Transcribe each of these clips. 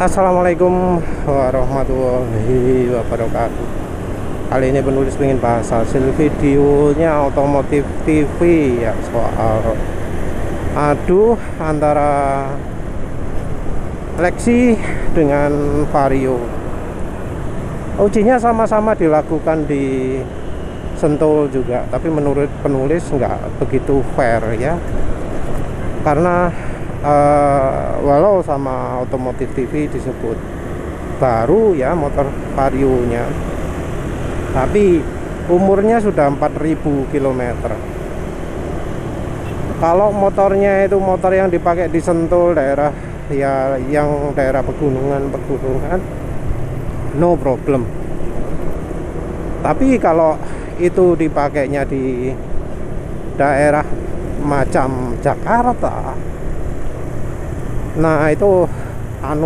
Assalamualaikum warahmatullahi wabarakatuh. Kali ini penulis ingin bahas hasil videonya Otomotif TV ya, soal adu antara Lexi dengan Vario. Ujinya sama-sama dilakukan di Sentul juga, tapi menurut penulis nggak begitu fair ya, karena walau sama Otomotif TV disebut baru ya motor Vario-nya, tapi umurnya sudah 4000 km. Kalau motornya itu motor yang dipakai di Sentul daerah ya, yang daerah pegunungan no problem. Tapi kalau itu dipakainya di daerah macam Jakarta, nah itu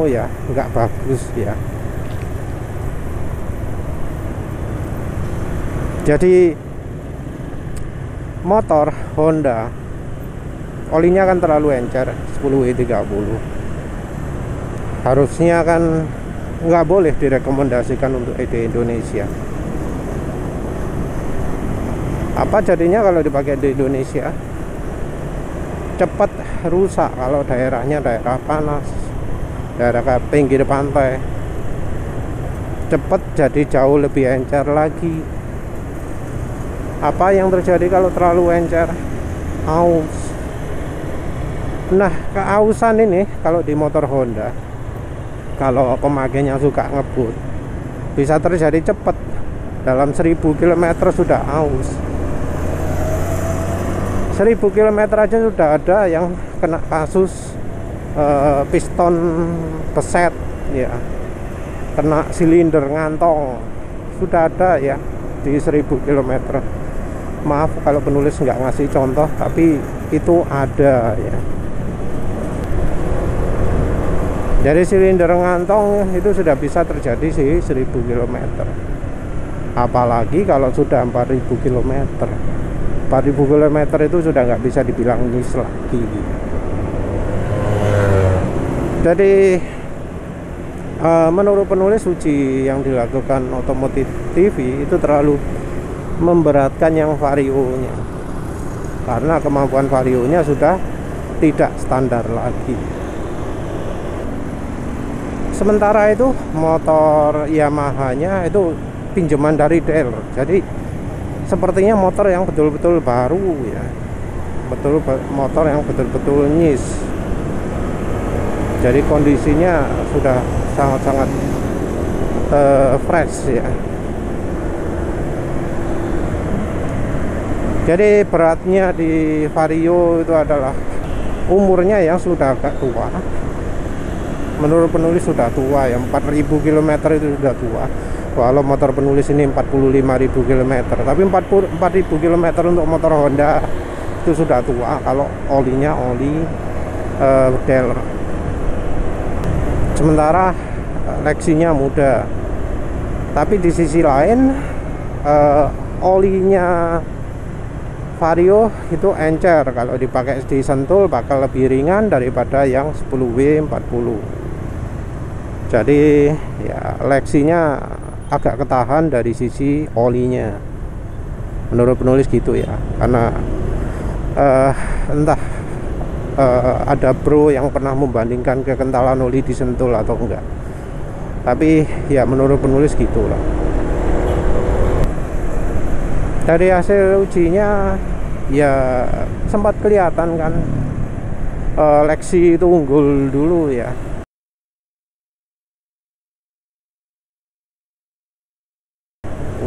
ya nggak bagus ya. Jadi motor Honda olinya kan terlalu encer 10W30, harusnya kan nggak boleh direkomendasikan untuk di Indonesia. Apa jadinya kalau dipakai di Indonesia? Cepat rusak kalau daerahnya daerah panas, daerah ke pinggir pantai. Cepat jadi jauh lebih encer lagi. Apa yang terjadi kalau terlalu encer? Aus. Nah, keausan ini kalau di motor Honda, kalau pemakainya suka ngebut, bisa terjadi cepat. Dalam 1000 km sudah aus. 1000 km aja sudah ada yang kena kasus piston keset ya, kena silinder ngantong, sudah ada ya di 1000 km. Maaf kalau penulis nggak ngasih contoh, tapi itu ada ya. Dari silinder ngantong itu sudah bisa terjadi sih 1000 km. Apalagi kalau sudah 4000 km. 4000 km itu sudah nggak bisa dibilang nis lagi. Jadi menurut penulis, uji yang dilakukan Otomotif TV itu terlalu memberatkan yang Vario-nya, karena kemampuan Vario-nya sudah tidak standar lagi. Sementara itu motor Yamaha-nya itu pinjaman dari dealer, jadi sepertinya motor yang betul-betul baru ya, motor yang betul-betul nyis. Jadi kondisinya sudah sangat-sangat fresh ya. Jadi beratnya di Vario itu adalah umurnya yang sudah agak tua. Menurut penulis sudah tua ya, 4000 km itu sudah tua. Walau motor penulis ini 45.000 km, tapi 4000 km untuk motor Honda itu sudah tua kalau olinya oli Dealer. Sementara Lexinya muda. Tapi di sisi lain olinya Vario itu encer, kalau dipakai di Sentul bakal lebih ringan daripada yang 10W40. Jadi ya Lexinya agak ketahan dari sisi olinya, menurut penulis gitu ya, karena entah ada bro yang pernah membandingkan kekentalan oli di Sentul atau enggak, tapi ya menurut penulis gitulah. Dari hasil ujinya ya sempat kelihatan kan Lexi itu unggul dulu ya.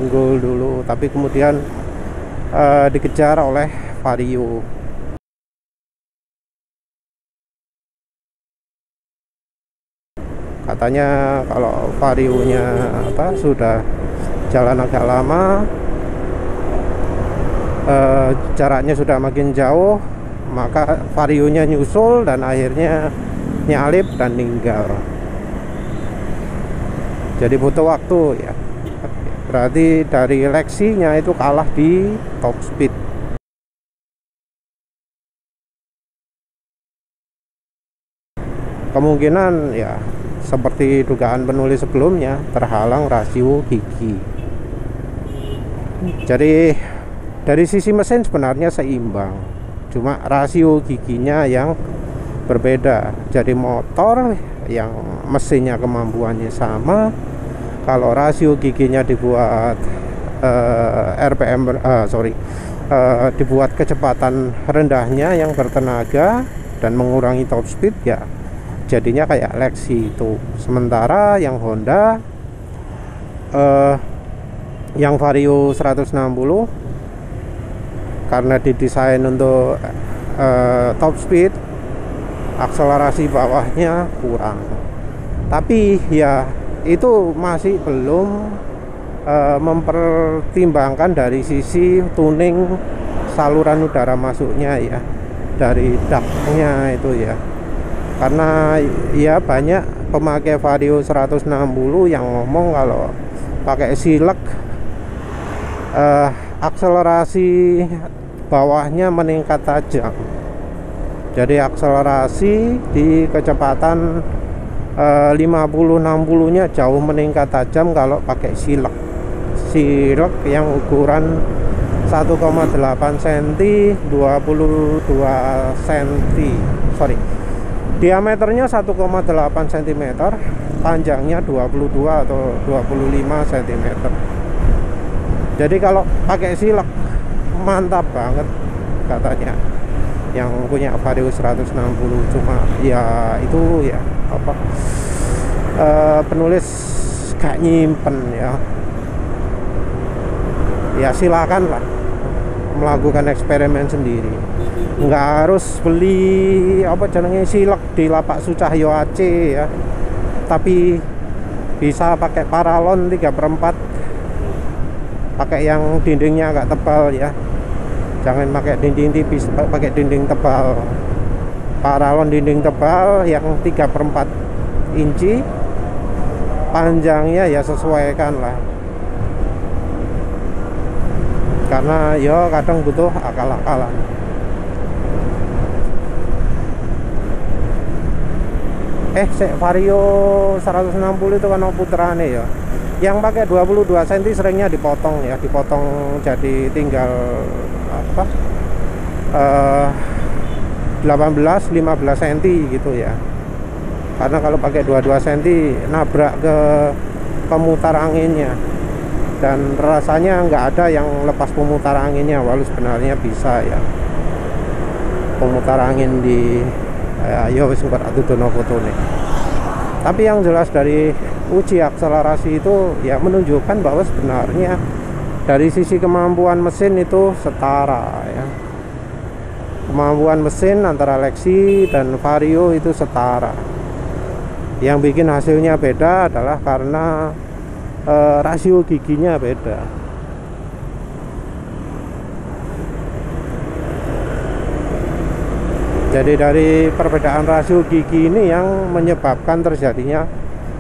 Unggul dulu, tapi kemudian dikejar oleh Vario. Katanya kalau Vario-nya sudah jalan agak lama, jaraknya sudah makin jauh, maka Vario-nya nyusul dan akhirnya nyalip dan meninggal. Jadi butuh waktu ya. Berarti dari Lexi-nya itu kalah di top speed. Kemungkinan ya seperti dugaan penulis sebelumnya, terhalang rasio gigi. Jadi dari sisi mesin sebenarnya seimbang, cuma rasio giginya yang berbeda. Jadi motor yang mesinnya kemampuannya sama, kalau rasio giginya dibuat dibuat kecepatan rendahnya yang bertenaga dan mengurangi top speed, ya jadinya kayak Lexi itu. Sementara yang Honda yang Vario 160 karena didesain untuk top speed, akselerasi bawahnya kurang. Tapi ya itu masih belum mempertimbangkan dari sisi tuning saluran udara masuknya ya, dari ductnya itu ya. Karena ya banyak pemakai Vario 160 yang ngomong kalau pakai silek akselerasi bawahnya meningkat tajam. Jadi akselerasi di kecepatan 50-60 nya jauh meningkat tajam kalau pakai silek yang ukuran 1,8 cm 22 cm, diameternya 1,8 cm, panjangnya 22 atau 25 cm. Jadi kalau pakai silek mantap banget katanya yang punya Vario 160. Cuma ya itu ya apa, penulis gak nyimpen ya silakan lah melakukan eksperimen sendiri, nggak harus beli apa jenenge silek di Lapak Sucahyo Aceh ya, tapi bisa pakai paralon 3/4, pakai yang dindingnya agak tebal ya, jangan pakai dinding tipis, pakai dinding tebal. Paralon dinding tebal yang 3/4 inci, panjangnya ya sesuaikan lah, karena ya kadang butuh akal-akalan. Vario 160 itu kan puterane ya, yang pakai 22 cm seringnya dipotong ya, dipotong jadi tinggal apa 18-15 cm gitu ya. Karena kalau pakai 22 cm nabrak ke pemutar anginnya, dan rasanya nggak ada yang lepas pemutar anginnya, walau sebenarnya bisa ya pemutar angin di ya wis atudono fotone. Tapi yang jelas dari uji akselerasi itu ya menunjukkan bahwa sebenarnya dari sisi kemampuan mesin itu setara ya. Kemampuan mesin antara Lexi dan Vario itu setara. Yang bikin hasilnya beda adalah karena rasio giginya beda. Jadi dari perbedaan rasio gigi ini yang menyebabkan terjadinya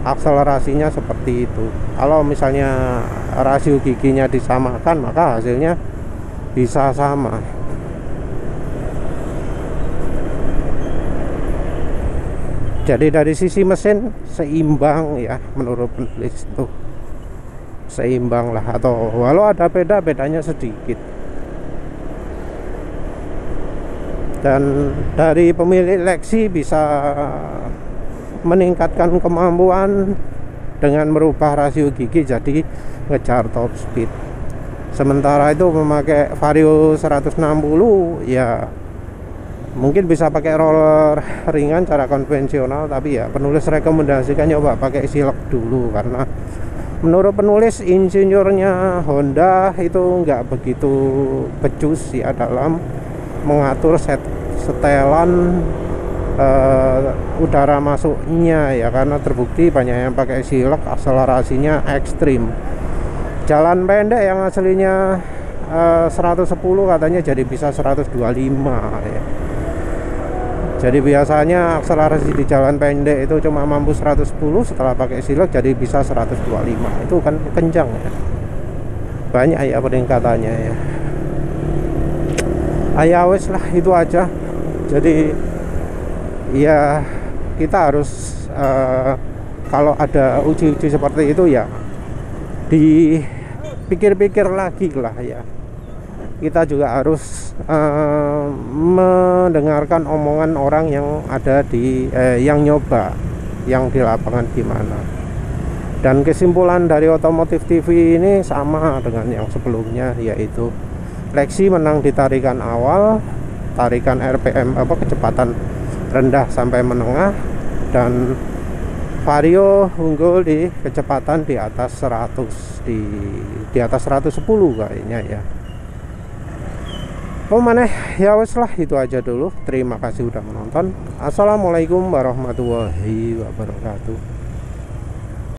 akselerasinya seperti itu. Kalau misalnya rasio giginya disamakan, maka hasilnya bisa sama. Jadi dari sisi mesin seimbang ya, menurut penulis itu seimbang lah, atau walau ada bedanya sedikit. Dan dari pemilik Lexi bisa meningkatkan kemampuan dengan merubah rasio gigi jadi ngejar top speed. Sementara itu memakai Vario 160 ya mungkin bisa pakai roller ringan cara konvensional, tapi ya penulis rekomendasikan coba pakai silek dulu, karena menurut penulis insinyurnya Honda itu nggak begitu becus ya dalam mengatur setelan udara masuknya ya, karena terbukti banyak yang pakai silek akselerasinya ekstrim. Jalan pendek yang aslinya 110 katanya jadi bisa 125 ya. Jadi biasanya akselerasi di jalan pendek itu cuma mampu 110, setelah pakai silek jadi bisa 125. Itu kan kencang ya. Banyak ya peningkatannya ya. Wes lah itu aja. Jadi ya kita harus kalau ada uji-uji seperti itu ya dipikir-pikir lagi lah ya. Kita juga harus mendengarkan omongan orang yang ada di yang nyoba, yang di lapangan gimana. Dan kesimpulan dari Otomotif TV ini sama dengan yang sebelumnya, yaitu Lexi menang di tarikan awal, tarikan RPM kecepatan rendah sampai menengah, dan Vario unggul di kecepatan di atas 100, di atas 110 kayaknya ya. Oh maneh ya wes lah, itu aja dulu. Terima kasih udah menonton. Assalamualaikum warahmatullahi wabarakatuh.